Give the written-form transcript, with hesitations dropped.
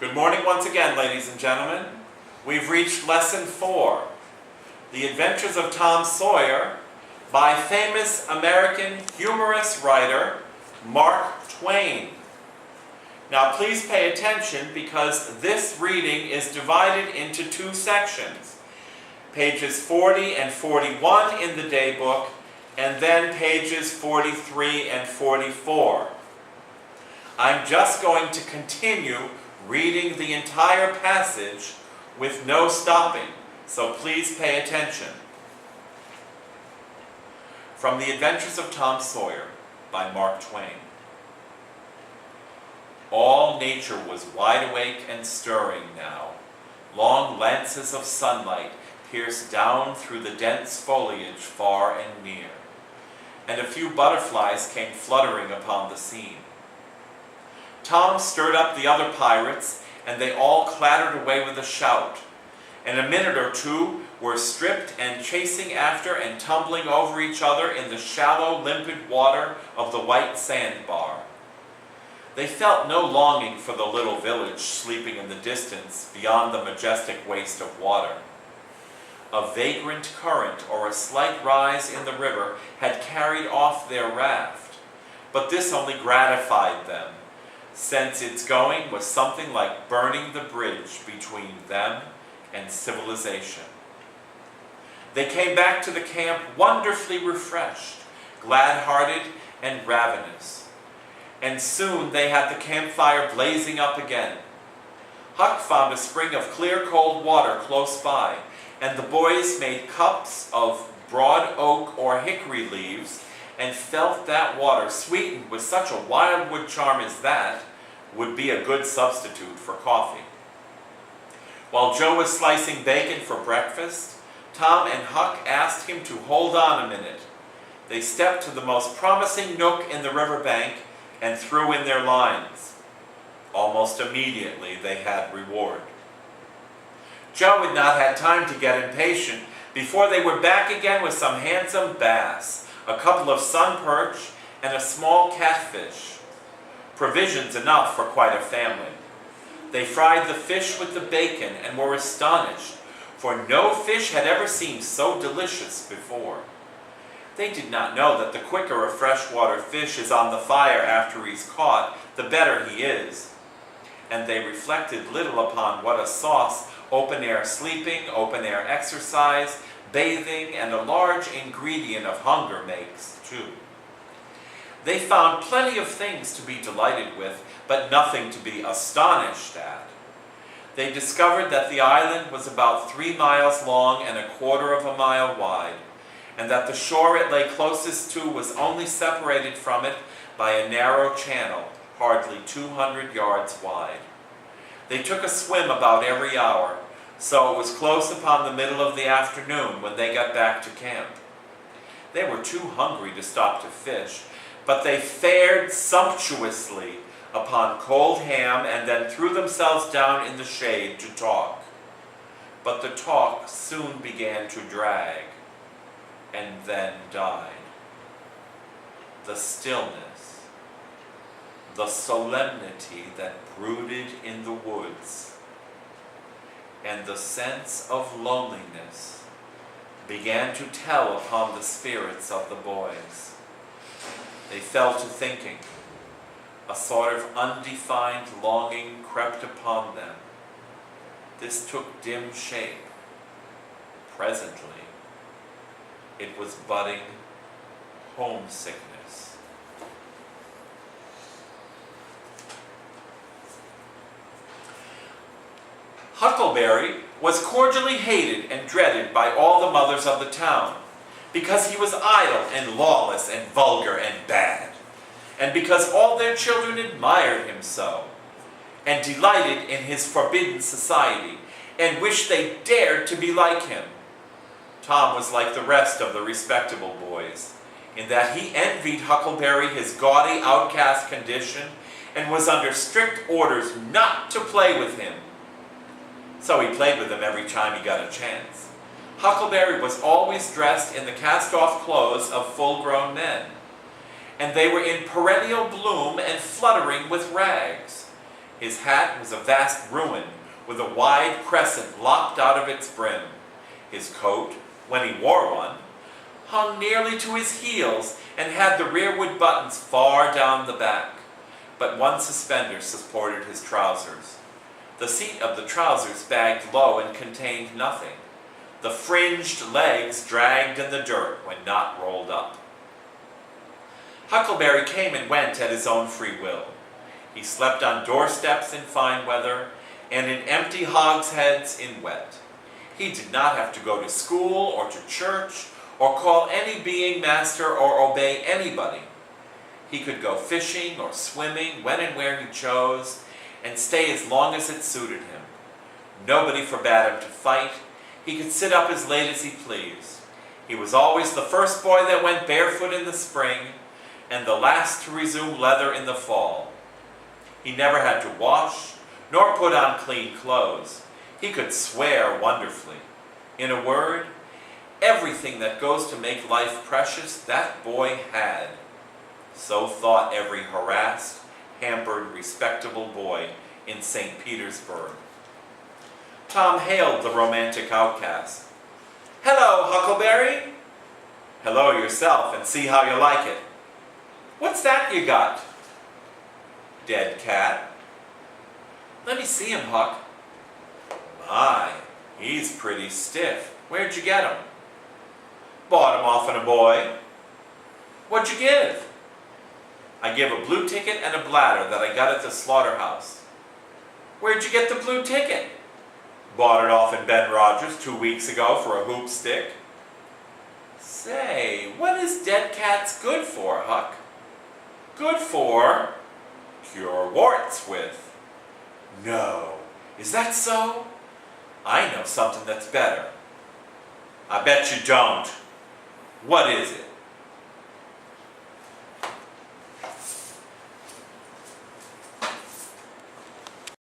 Good morning once again, ladies and gentlemen. We've reached Lesson 4, The Adventures of Tom Sawyer, by famous American humorous writer Mark Twain. Now please pay attention because this reading is divided into two sections. Pages 40 and 41 in the daybook, and then pages 43 and 44. I'm just going to continue reading the entire passage with no stopping, so please pay attention. From The Adventures of Tom Sawyer by Mark Twain. All nature was wide awake and stirring now. Long lances of sunlight pierced down through the dense foliage far and near, and a few butterflies came fluttering upon the scene. Tom stirred up the other pirates, and they all clattered away with a shout. In a minute or two were stripped and chasing after and tumbling over each other in the shallow, limpid water of the white sandbar. They felt no longing for the little village sleeping in the distance beyond the majestic waste of water. A vagrant current or a slight rise in the river had carried off their raft, but this only gratified them, since its going was something like burning the bridge between them and civilization. They came back to the camp wonderfully refreshed, glad-hearted, and ravenous. And soon they had the campfire blazing up again. Huck found a spring of clear cold water close by, and the boys made cups of broad oak or hickory leaves and felt that water, sweetened with such a wildwood charm as that, would be a good substitute for coffee. While Joe was slicing bacon for breakfast, Tom and Huck asked him to hold on a minute. They stepped to the most promising nook in the riverbank and threw in their lines. Almost immediately they had reward. Joe had not had time to get impatient before they were back again with some handsome bass, a couple of sun perch, and a small catfish. Provisions enough for quite a family. They fried the fish with the bacon and were astonished, for no fish had ever seemed so delicious before. They did not know that the quicker a freshwater fish is on the fire after he's caught, the better he is. And they reflected little upon what a sauce open-air sleeping, open-air exercise, bathing, and a large ingredient of hunger makes, too. They found plenty of things to be delighted with, but nothing to be astonished at. They discovered that the island was about 3 miles long and 1/4 of a mile wide, and that the shore it lay closest to was only separated from it by a narrow channel, hardly 200 yards wide. They took a swim about every hour, so it was close upon the middle of the afternoon when they got back to camp. They were too hungry to stop to fish, but they fared sumptuously upon cold ham and then threw themselves down in the shade to talk. But the talk soon began to drag, and then died. The stillness, the solemnity that brooded in the woods, and the sense of loneliness began to tell upon the spirits of the boys. They fell to thinking. A sort of undefined longing crept upon them. This took dim shape. Presently, it was budding homesickness. Huckleberry was cordially hated and dreaded by all the mothers of the town, because he was idle and lawless and vulgar and bad, and because all their children admired him so, and delighted in his forbidden society, and wished they dared to be like him. Tom was like the rest of the respectable boys, in that he envied Huckleberry his gaudy outcast condition, and was under strict orders not to play with him. So he played with him every time he got a chance. Huckleberry was always dressed in the cast-off clothes of full-grown men, and they were in perennial bloom and fluttering with rags. His hat was a vast ruin, with a wide crescent lopped out of its brim. His coat, when he wore one, hung nearly to his heels and had the rearward buttons far down the back, but one suspender supported his trousers. The seat of the trousers bagged low and contained nothing. The fringed legs dragged in the dirt when not rolled up. Huckleberry came and went at his own free will. He slept on doorsteps in fine weather and in empty hogsheads in wet. He did not have to go to school or to church or call any being master or obey anybody. He could go fishing or swimming when and where he chose and stay as long as it suited him. Nobody forbade him to fight. He could sit up as late as he pleased. He was always the first boy that went barefoot in the spring and the last to resume leather in the fall. He never had to wash nor put on clean clothes. He could swear wonderfully. In a word, everything that goes to make life precious, that boy had. So thought every harassed, hampered, respectable boy in St. Petersburg. Tom hailed the romantic outcast. "Hello, Huckleberry." "Hello yourself, and see how you like it." "What's that you got?" "Dead cat." "Let me see him, Huck." "My, he's pretty stiff. Where'd you get him?" "Bought him off a boy." "What'd you give?" "I give a blue ticket and a bladder that I got at the slaughterhouse." "Where'd you get the blue ticket?" "Bought it off in Ben Rogers 2 weeks ago for a hoop stick." "Say, what is dead cats good for, Huck?" "Good for? Cure warts with." "No, is that so? I know something that's better." "I bet you don't. What is it?"